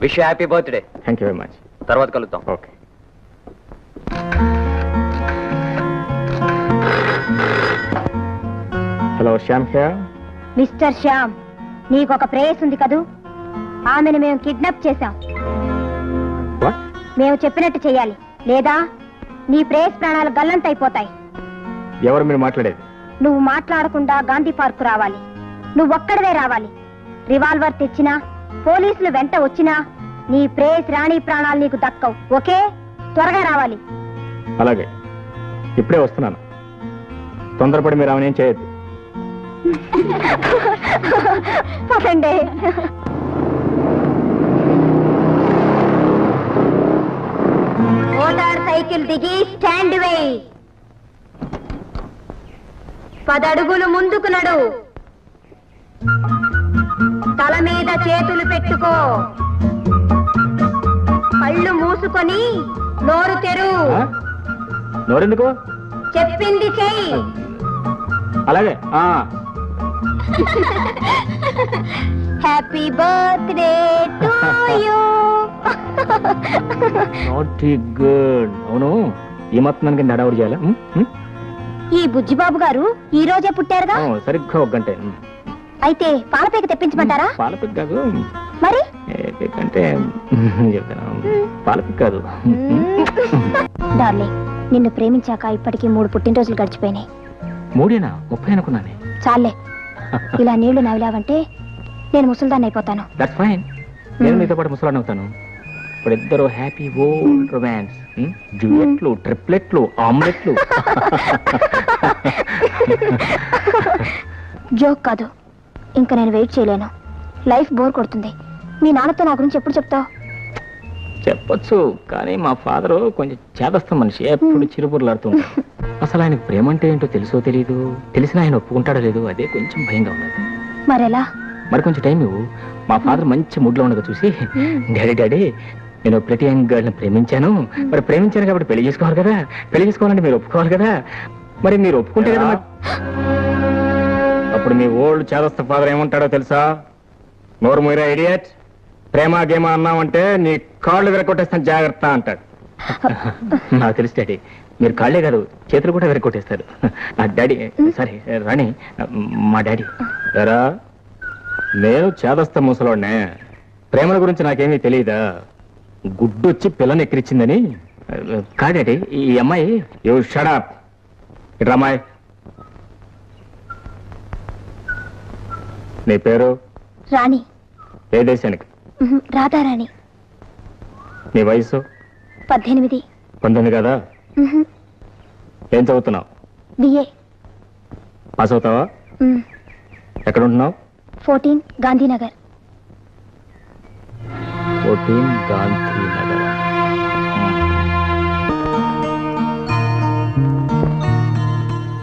Wish happy birthday. Thank you very much. తర్వాత కలుద్దాం. Okay. Hello Shyam here. Mister Shyam, నీకొక ప్రేయస్ ఉంది కదూ, ఆమెను మేము కిడ్నాప్ చేశాం. వాట్? మేము చెప్పినట్టు చెయ్యాలి, లేదా నీ ప్రేయస్ ప్రాణాలు గల్లంతైపోతాయి. ఎవరు మీరు మాట్లాడేది? నువ్వు మాట్లాడకుండా గాంధీ పార్క్ రావాలి. నువ్వు ఒక్కడవే రావాలి. రివాల్వర్ తెచ్చినా, పోలీసులు వెంట వచ్చినా నీ ప్రేయస్ రాణి ప్రాణాలు నీకు దక్కవు. ఓకే, త్వరగా రావాలి. అలాగే, ఇప్పుడే వస్తున్నాను. తొందరపడి మీరు ఆమెను ఏం చేయొద్దు. పదండి. మోటార్ సైకిల్ దిగి స్టాండ్ వేయి. 10 అడుగులు ముందుకు నడు. తల మీద చేతులు పెట్టుకో. కళ్ళు మూసుకొని నోరు తెరు. నోరెందుకు? చెప్పింది చెయ్యి. అలాగే. Happy birthday to you. Not good. అవును, ఈ మొత్తం మనకి హడావుడి చేయాలా? ఈ బుజ్జిబాబు గారు ఈ రోజే పుట్టారుగా. సరిగ్గా 1 గంట. అయితే పాలపేక తెప్పించమంటారా? పాలపిక్ కాదు. మరి అంటే చెప్తాను, పాలపిక్ కాదు. డార్లింగ్, నిన్ను ప్రేమించాక ఇప్పటికీ 3 పుట్టినరోజులు గడిచిపోయినాయి. 3 30 అనుకున్నానే. చాలే, ఇలా నీళ్లు నవ్విలావంటే నేను ముసల్దాన్ని అయిపోతాను. That's fine. నేను మీతో పాటు ముసలాన్ని అవుతాను. ఇప్పుడు ఇద్దరు హ్యాపీ ఓల్డ్ రొమాన్స్, డ్యూయెట్లు, ట్రిప్లెట్లు, ఆమ్లెట్లు. జోక్ కాదు, ఇంకా నేను వెయిట్ చేయలేను. లైఫ్ బోర్ కొడుతుంది. మీ నాన్నతో నా గురించి ఎప్పుడు చెప్తావు? చెప్పొచ్చు, కానీ మా ఫాదరు కొంచెం చేదస్తం మనిషి, ఎప్పుడు చిరుబుర్లాడుతుంటాడు. అసలు ఆయనకు ప్రేమ అంటే ఏంటో తెలుసో తెలీదు. తెలిసినా ఆయన ఒప్పుకుంటాడో లేదు, అదే కొంచెం భయంగా ఉన్నది. మరెలా? మరి కొంచెం టైం ఇవ్వు. మా ఫాదర్ మంచి మూడ్లో ఉండగా చూసి, డాడీ నేను ప్రతి యంగ్ గర్ల్ని ప్రేమించాను, మరి ప్రేమించాను కాబట్టి పెళ్లి చేసుకోవాలి కదా, పెళ్లి చేసుకోవాలంటే మీరు ఒప్పుకోవాలి కదా, మరి మీరు ఒప్పుకుంటే కదా. అప్పుడు మీ ఓల్డ్ చేదస్త ఫాదర్ ఏమంటాడో తెలుసా? నోరు మూయరా ఇడియట్, ప్రేమ గేమ అన్నామంటే నీ కాళ్ళు విరగొట్టేస్తాను జాగ్రత్త అంటాడు. నాకు తెలుసు డాడీ, మీరు కాళ్ళే కాదు చేతులు కూడా విరగొట్టేస్తారు. డాడీ సారీ రాణి, మా డాడీ. ఎరా, నేను చేదస్త ముసలోడ్నే, ప్రేమల గురించి నాకేమీ తెలియదా? గుడ్డు వచ్చి పిల్లని ఎక్కిరిచ్చిందని కాడాడి ఈ అమ్మాయి. You shut up. ఇట్రా అమ్మాయి. నీ పేరు? రాణి. ఏ దేశానికి? రాధారాణి. నీ వయసు? 18. 19 కదా? ఏం చదువుతున్నావు? బిఏ. పాస్ అవుతావా? ఎక్కడ ఉంటున్నావు? 14 గాంధీనగర్. 14 గాంధీనగర్.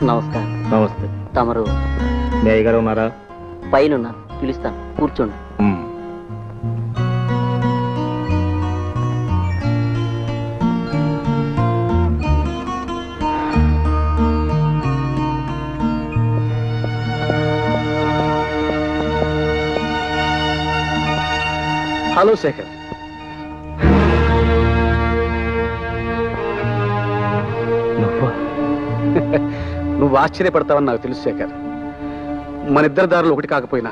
నమస్కారం. నమస్తే. తమరు మీ అయ్యగారు ఉన్నారా? పైన పిలుస్తాను, కూర్చోండి. హలో శేఖర్. నువ్వు ఆశ్చర్యపడతావని నాకు తెలుసు శేఖర్. మన ఇద్దరి దారులు ఒకటి కాకపోయినా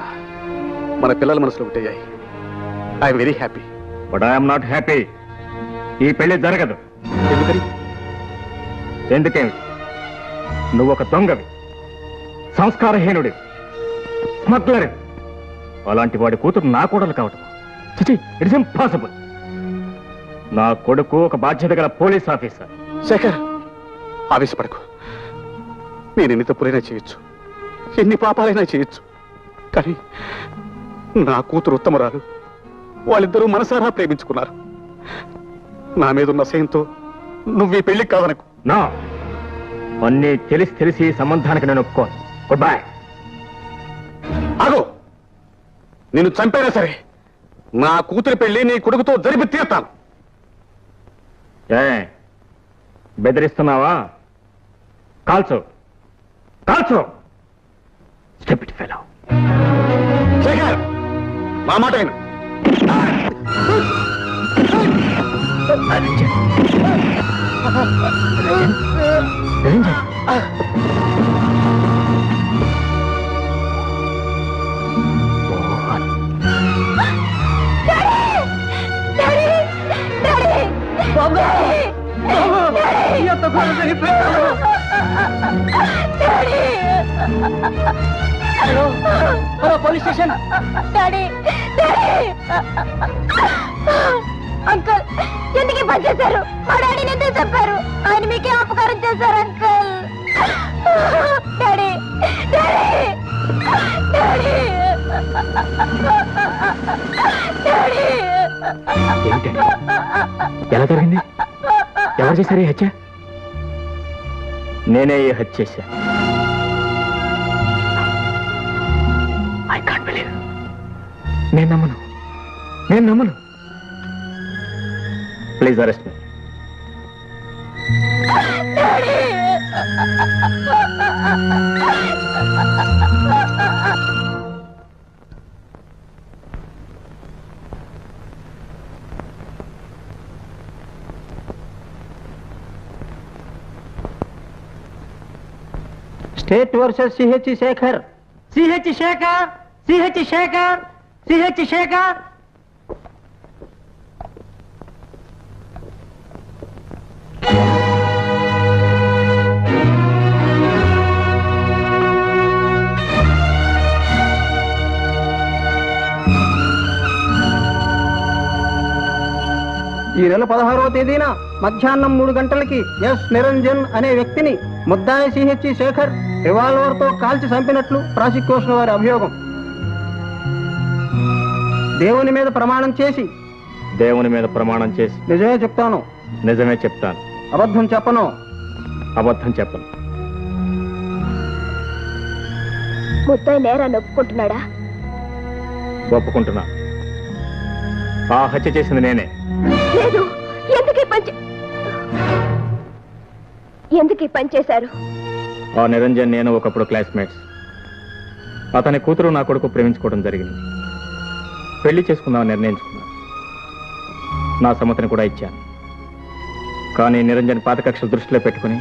మన పిల్లల మనసులు ఒకటయ్యాయి. I'm very happy. But I'm not happy. ఈ పెళ్లి జరగదు. ఎందుకని? ఎందుకేమి? నువ్వు ఒక దొంగవి, సంస్కారహీనుడి, స్మగ్లర్. అలాంటి వాడి కూతురు నా కోడలు కావటం ఇట్స్ ఇంపాసిబుల్. నా కొడుకు ఒక బాధ్యత గల పోలీస్ ఆఫీసర్. శేఖర్, ఆవేశపడకు. నేను ఎన్ని తప్పులైనా చేయొచ్చు, ఎన్ని పాపాలైనా చేయొచ్చు, కానీ నా కూతురు ఉత్తమరాలు. వాళ్ళిద్దరూ మనసారా ప్రేమించుకున్నారు. నా మీద ఉన్న అసహ్యంతో నువ్వు ఈ పెళ్లికి కాదనకు. నా అన్నీ తెలిసి సంబంధానికి నేను ఒప్పుకోను. Good bye. ఆగో, నిన్ను చంపైనా సరే నా కూతురి పెళ్లి నీ కొడుకుతో జరిపి తీరుతాను. బెదిరిస్తున్నావా? కాల్చు, కాల్చు. Stupid fellow. శేఖర్, నా మాట అయినా hello police station. Daddy uncle ఎందుకు పని చేశారు? మా డాడీని ఎందుకు చెప్పారు? ఆయన మీకే అపకారం చేశారు uncle. Daddy daddy daddy daddy ఎలా జరిగింది? ఎవరు చేశారు ఈ హత్య? నేనే ఈ హత్య చేశా. I can't believe. నేను నమ్మను. Please arrest me. State versus CH Shekhar. ఈ నెల 16వ తేదీన మధ్యాహ్నం 3 గంటలకి ఎస్ నిరంజన్ అనే వ్యక్తిని ముద్దాయి సిహెచ్ శేఖర్ రివాల్వర్ తో కాల్చి చంపినట్లు ప్రాసిక్యూషన్ వారి అభియోగం. దేవుని మీద ప్రమాణం చేసి నిజమే చెప్తాను. అబద్ధం చెప్పను. ముద్దాయి నేరాన్ని ఒప్పుకుంటున్నాడా? ఒప్పుకుంటున్నా. ఆ హత్య చేసింది నేనే. లేదు. ఎందుకు ఈ పని చేశారు? ఆ నిరంజన్ నేను ఒకప్పుడు క్లాస్మేట్స్. అతని కూతురు నా కొడుకు ప్రేమించుకోవడం జరిగింది. పెళ్లి చేసుకుందామని నిర్ణయించుకున్నాను. నా సమ్మతిని కూడా ఇచ్చాను. కానీ నిరంజన్ పాత కక్షలు దృష్టిలో పెట్టుకుని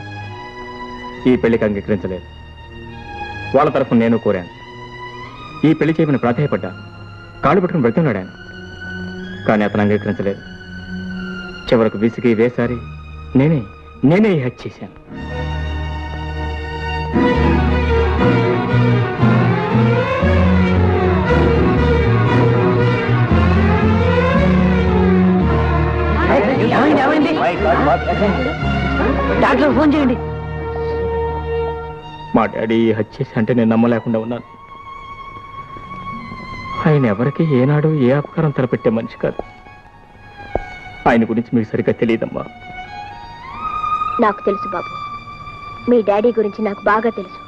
ఈ పెళ్లికి అంగీకరించలేదు. వాళ్ళ తరఫున నేను కోరాను. ఈ పెళ్లి చేయమని ప్రాధాయపడ్డా. కాళ్ళు పెట్టుకుని బ్రతున్నాడు ఆయన. కానీ అతను అంగీకరించలేదు. చివరకు విసిగి వేసారి నేనే ఈ హత్య చేశాను. డాక్టర్ ఫోన్ చేయండి. మా డాడీ ఈ హత్య చేసి అంటే నేను నమ్మలేకుండా ఉన్నాను. ఆయన ఎవరికి ఏనాడు ఏ అపకారం తలపెట్టే మనిషి కాదు. ఆయన గురించి మీకు సరిగ్గా తెలియదమ్మా. నాకు తెలుసు బాబు. మీ డాడీ గురించి నాకు బాగా తెలుసు.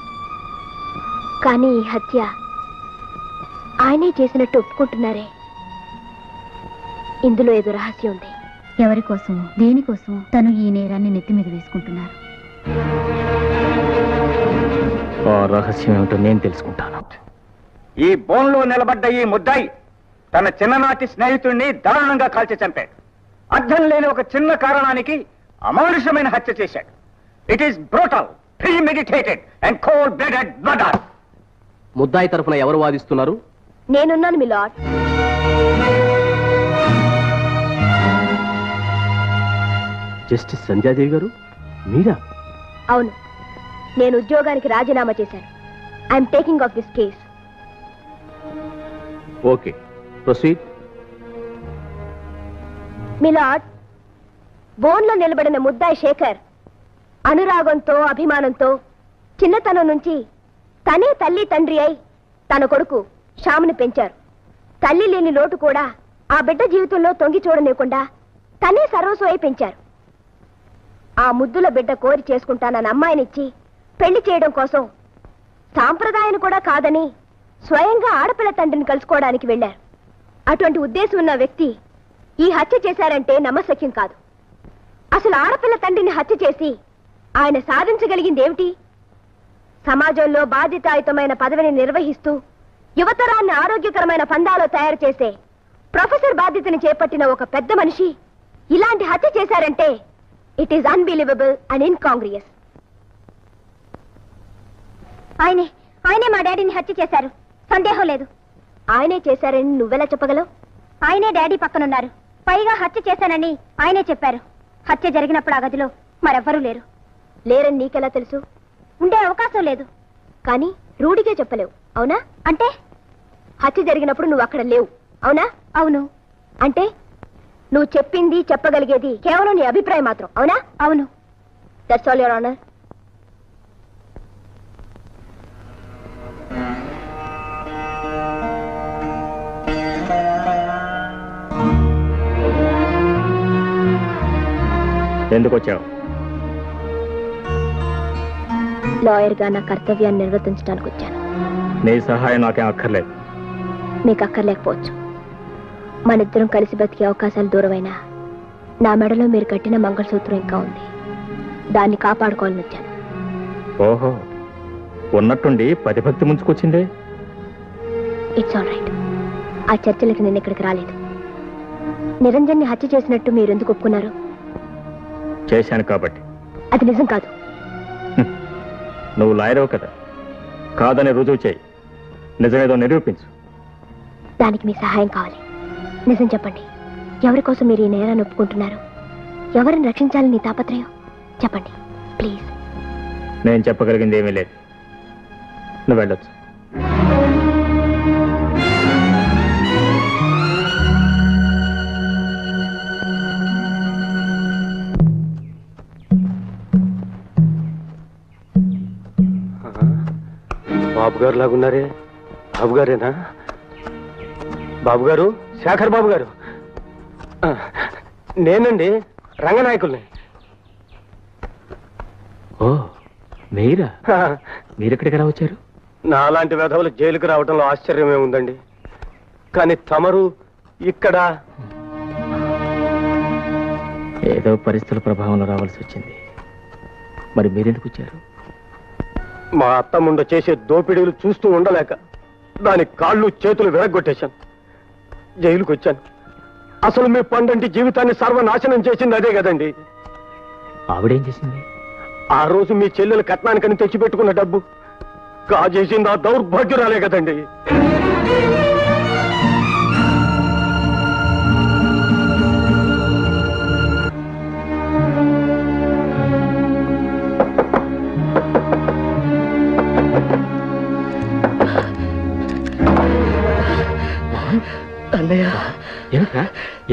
కానీ ఈ హత్య ఆయనే చేసినట్టు ఒప్పుకుంటున్నారే, ఇందులో ఏదో రహస్యం ఉంది. ఎవరి కోసం, దేనికోసం తను ఈ నేరాన్ని నెత్తి మీద వేసుకుంటున్నారు? ఆ రహస్యం ఏమిటో నేను తెలుసుకుంటాను. ఈ బోన్లో నిలబడ్డ ఈ ముద్దాయి తన చిన్ననాటి స్నేహితుడిని దారుణంగా కాల్చి చంపాడు. అర్థం లేని ఒక చిన్న కారణానికి అమానుషమైన హత్య చేశాడు. It is brutal, premeditated and cold blooded murder. ముద్దాయి తరఫున ఎవరు వాదిస్తున్నారు? నేనున్నాను మీ లార్డ్. జస్టిస్ సంధ్యాదేవి గారు మీరా? అవును, నేను ఉద్యోగానికి రాజీనామా చేశాను. I'm taking of this case. Okay, proceed. My lord, బోన్లో నిలబడిన ముద్దాయి శేఖర్ అనురాగంతో, అభిమానంతో చిన్నతనం నుంచి తనే తల్లి తండ్రి అయి తన కొడుకు శ్యామ్ని పెంచారు. తల్లి లేని లోటు కూడా ఆ బిడ్డ జీవితంలో తొంగి చూడలేకుండా తనే సర్వస్వం అయి పెంచారు. ఆ ముద్దుల బిడ్డ కోరి చేసుకుంటానన్న అమ్మాయినిచ్చి పెళ్లి చేయడం కోసం సాంప్రదాయాన్ని కూడా కాదని స్వయంగా ఆడపిల్ల తండ్రిని కలుసుకోవడానికి వెళ్లారు. అటువంటి ఉద్దేశం ఉన్న వ్యక్తి ఈ హత్య చేశారంటే నమ్మశక్యం కాదు. అసలు ఆడపిల్ల తండ్రిని హత్య చేసి ఆయన సాధించగలిగింది ఏమిటి? సమాజంలో బాధ్యతాయుతమైన పదవిని నిర్వహిస్తూ యువతరాన్ని ఆరోగ్యకరమైన పందాలో తయారు చేసే ప్రొఫెసర్ బాధ్యతని చేపట్టిన ఒక పెద్ద మనిషి ఇలాంటి హత్య చేశారంటే ఇట్ ఈస్ అన్బిలీవబుల్ అండ్ ఇన్కాంగ్రియస్. ఆయనే మా డాడీని హత్య చేశారు, సందేహం లేదు. ఆయనే చేశారని నువ్వెలా చెప్పగలవు? ఆయనే డాడీ పక్కనున్నారు, పైగా హత్య చేశానని ఆయనే చెప్పారు. హత్య జరిగినప్పుడు ఆ గదిలో మరెవ్వరూ లేరు. లేరని నీకెలా తెలుసు? ఉండే అవకాశం లేదు. కానీ రూఢిగా చెప్పలేవు, అవునా? అంటే హత్య జరిగినప్పుడు నువ్వు అక్కడ లేవు, అవునా? అవును. అంటే నువ్వు చెప్పింది చెప్పగలిగేది కేవలం నీ అభిప్రాయం మాత్రం, అవునా? అవును. That's all your honour. ఎందుకు వచ్చావు? లాయర్గా నా కర్తవ్యాన్ని నిర్వర్తించడానికి వచ్చాను. నీ సహాయం నాకేం అక్కర్లేదు. మీకు అక్కర్లేకపోవచ్చు. మనిద్దరం కలిసి బతికే అవకాశాలు దూరమైనా నా మెడలో మీరు కట్టిన మంగళసూత్రం ఇంకా ఉంది. దాన్ని కాపాడుకోవాలని వచ్చాను. ఓహో, ఉన్నట్టుండి పతిభక్తి ముంచుకొచ్చిందే. It's all right. ఆ చర్చలకి నేను ఇక్కడికి రాలేదు. నిరంజన్ని హత్య చేసినట్టు మీరు ఎందుకు ఒప్పుకున్నారు? చేశాను కాబట్టి. అది నిజం కాదు. నువ్వు లాయరవు కదా, కాదని రుజువు చేయి, నిజమేదో నిరూపించు. దానికి మీ సహాయం కావాలి. నిజం చెప్పండి, ఎవరి కోసం మీరు ఈ నేరాన్ని ఒప్పుకుంటున్నారు? ఎవరిని రక్షించాలని నీ తాపత్రయం? చెప్పండి ప్లీజ్. నేను చెప్పగలిగింది ఏమీ లేదు. నువ్వు వెళ్ళొచ్చు. బాబు గారు లాగున్నారే. బాబు గారేనా? బాబు గారు, శేఖర్ బాబు గారు. నేనండి, రంగనాయకుల్ని. ఓ మీరా? మీరెక్కడికి ఎలా వచ్చారు? నాలాంటి వెధవులు జైలుకు రావడంలో ఆశ్చర్యమే ఉందండి. కానీ తమరు ఇక్కడ ఏదో పరిస్థితుల ప్రభావంలో రావాల్సి వచ్చింది. మరి మీరెందుకు వచ్చారు? మా అత్తముండ చేసే దోపిడీలు చూస్తూ ఉండలేక దాని కాళ్ళు చేతులు విరగ్గొట్టేశాను. జైలుకు వచ్చాను. అసలు మీ పండంటి జీవితాన్ని సర్వనాశనం చేసింది అదే కదండి. ఆవిడేం చేసింది? ఆ రోజు మీ చెల్లెలు కట్నానికని తెచ్చిపెట్టుకున్న డబ్బు కాజేసింది ఆ దౌర్భాగ్యురాలే కదండి. అన్నయ్య, ఏమిట్రా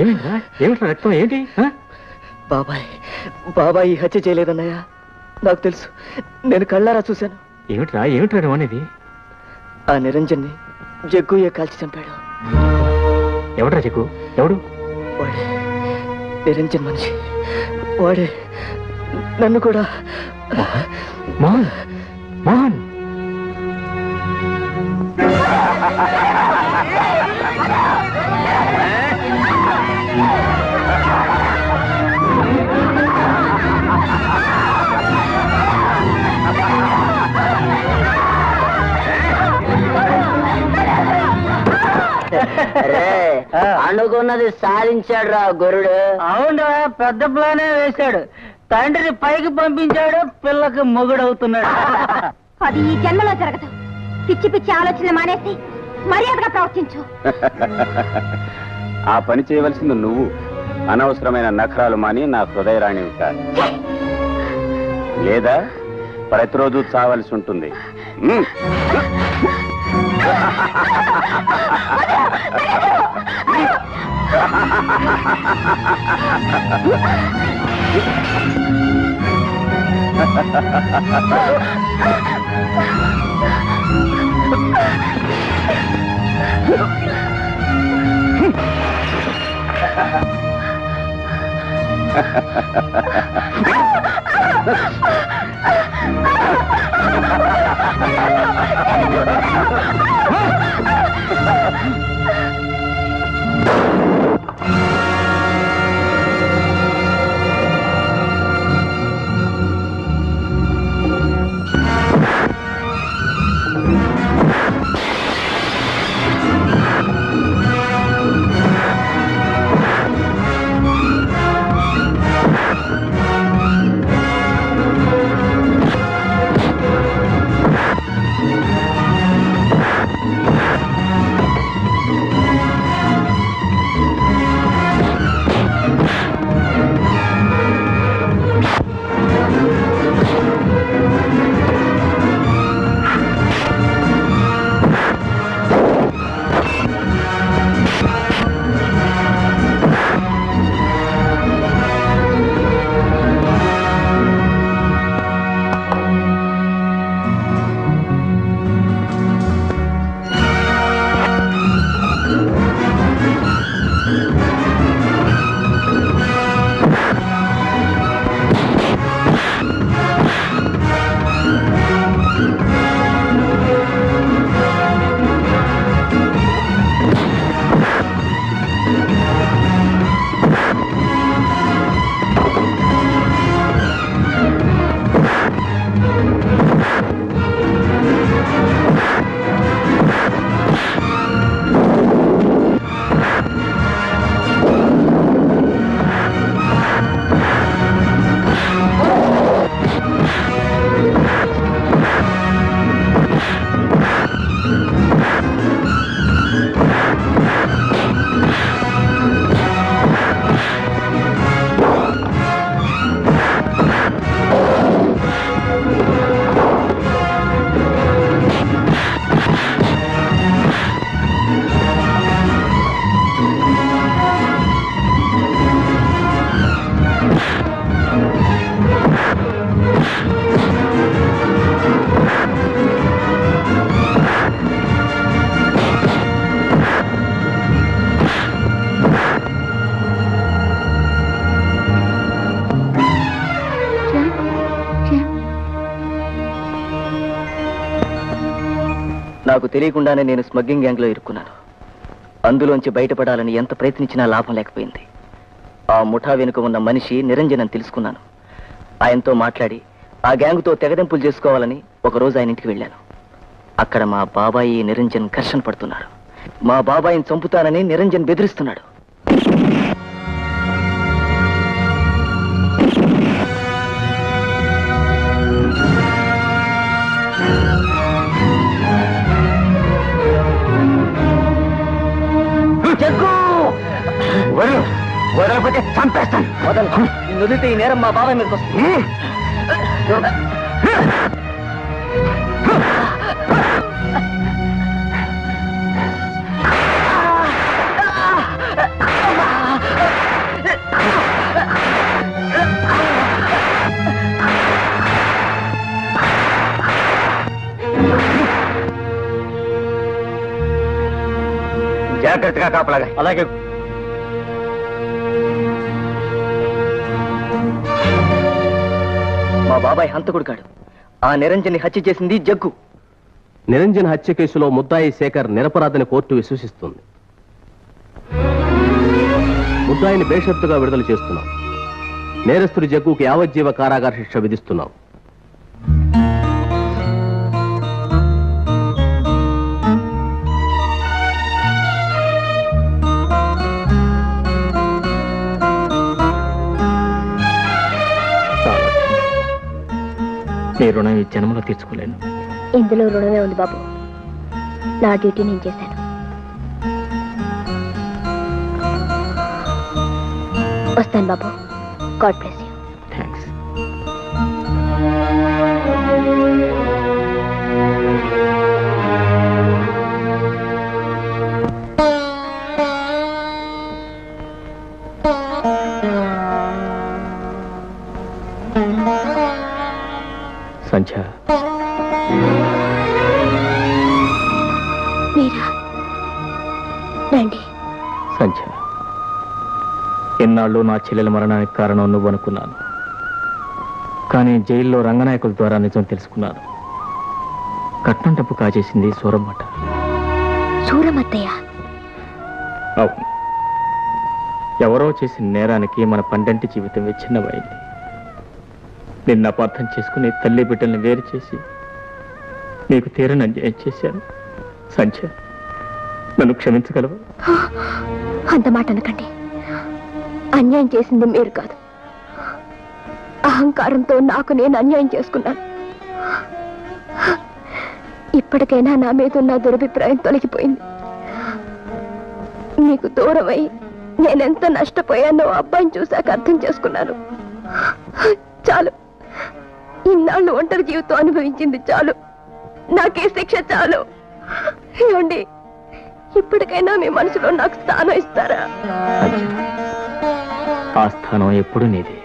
ఏమిట్రా ఏమిట్రా రక్తం ఏంటి? బాబాయ్ ఈ హత్య చేయలేదన్నయ్య. నాకు తెలుసు, నేను కళ్ళారా చూశాను. ఏమిట్రా ఏమిట్రా నువ్వు అనేది? ఆ నిరంజన్ని జగ్గుయ్య కాల్చి చంపాడు. ఎవడ్రా జగ్గు? ఎవడు? వాడే నిరంజన్ మనిషి. వాడే నన్ను కూడా. మోహన్, మోహన్. అనుకున్నది సాధించాడు రా గొర్రెడు. అవునరా, పెద్ద ప్లానే వేశాడు. తండ్రిని పైకి పంపించాడు, పిల్లకి మొగుడవుతున్నాడు. అది ఈ జన్మలో జరగదు. పిచ్చి పిచ్చి ఆలోచనలు మానేసి మర్యాదగా ప్రవర్తించు. ఆ పని చేయవలసింది నువ్వు. అనవసరమైన నఖరాలు మాని నా హృదయరాణి కాదు, లేదా ప్రతిరోజు చావలసి ఉంటుంది. నాకు తెలియకుండానే నేను స్మగ్లింగ్ గ్యాంగ్లో ఇరుక్కున్నాను. అందులోంచి బయటపడాలని ఎంత ప్రయత్నించినా లాభం లేకపోయింది. ఆ ముఠా వెనుక ఉన్న మనిషి నిరంజన్ అని తెలుసుకున్నాను. ఆయనతో మాట్లాడి ఆ గ్యాంగ్తో తెగదెంపులు చేసుకోవాలని ఒకరోజు ఆయన ఇంటికి వెళ్ళాను. అక్కడ మా బాబాయి నిరంజన్ ఘర్షణ పడుతున్నారు. మా బాబాయిని చంపుతానని నిరంజన్ బెదిరిస్తున్నాడు. వదలకపోతే చంపేస్తాను. వదిలితే ఈ నేరం మా బాబాయ్ మీదకి వస్తుంది. జాగ్రత్తగా కాపలాగా. అలాగే. మా బాబాయ్ హంతకుడు కాడు. ఆ నిరంజన్ని హత్య చేసింది జగ్గు. నిరంజన్ హత్య కేసులో ముద్దాయి శేఖర్ నిరపరాధని కోర్టు విశ్వసిస్తుంది. ముద్దాయిని బేషరతుగా విడుదల చేస్తున్నాం. నేరస్తుడి జగ్గుకి యావజ్జీవ కారాగార శిక్ష విధిస్తున్నాం. నీ రుణం ఈ జన్మలో తీర్చుకోలేను. ఇందులో రుణమే ఉంది బాబు. నా డ్యూటీ నేను చేశాను. వస్తాను బాబు. God bless you. Thanks. Sandhya, మీరా? రండి. సంధ్య, ఇన్నాళ్ళు నా చెల్లెల మరణానికి కారణం నువ్వు అనుకున్నాను. కానీ జైల్లో రంగనాయకుల ద్వారా నిజం తెలుసుకున్నాను. కట్నం డబ్బు కాజేసింది సూరమ్మట. సూరమత్తయ్య? అవును. ఎవరో చేసిన నేరానికి మన పండంటి జీవితం విచ్ఛిన్నమైంది. నిన్ను అపార్థం చేసుకుని తల్లి బిడ్డల్ని వేరు చేసి నీకు తీరని అన్యాయం చేశాను. సంధ్య, నన్ను క్షమించగలవు? అంత మాట అనకండి. అన్యాయం చేసింది మీరు కాదు. అహంకారంతో నాకు నేను అన్యాయం చేసుకున్నాను. ఇప్పటికైనా నా మీద ఉన్న దురభిప్రాయం తొలగిపోయింది. మీకు దూరమై నేనెంత నష్టపోయానో అబ్బాయిని చూశాక అర్థం చేసుకున్నాను. చాలు. ఇన్నాళ్ళు ఒంటరి జీవితం అనుభవించింది చాలు. నాకే శిక్ష చాలు. ఏమండి, ఇప్పటికైనా మీ మనసులో నాకు స్థానం ఇస్తారా? ఆ స్థానం ఎప్పుడు నీది.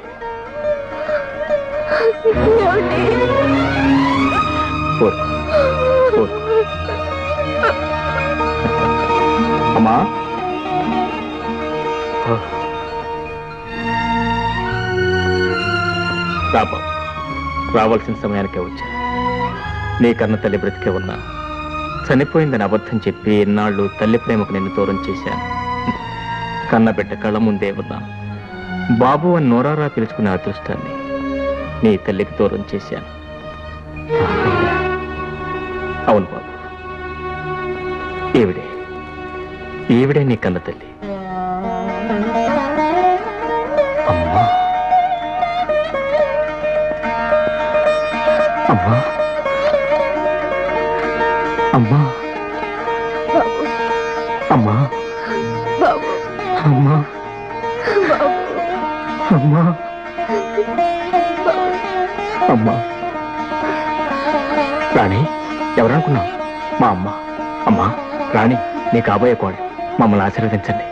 అమ్మా, రావాల్సిన సమయానికే వచ్చా. నీ కన్న తల్లి బ్రతికే ఉన్నా చనిపోయిందని అబద్ధం చెప్పి ఇన్నాళ్ళు తల్లి ప్రేమకు నిన్ను దూరం చేశాను. కన్నబిడ్డ కళ్ళ ముందే ఉన్నా బాబు అని నోరారా పిలుచుకునే అదృష్టాన్ని నీ తల్లికి దూరం చేశాను. అవును బాబు, ఈవిడే నీ కన్న తల్లి. అమ్మా, అమ్మా, అమ్మా, అమ్మా, అమ్మా, అమ్మా, అమ్మా. రాణి, ఎవరనుకున్నావు? మా అమ్మ. అమ్మా, రాణి, నీ కాబోయే కోడలు. మమ్మల్ని ఆశీర్వదించండి.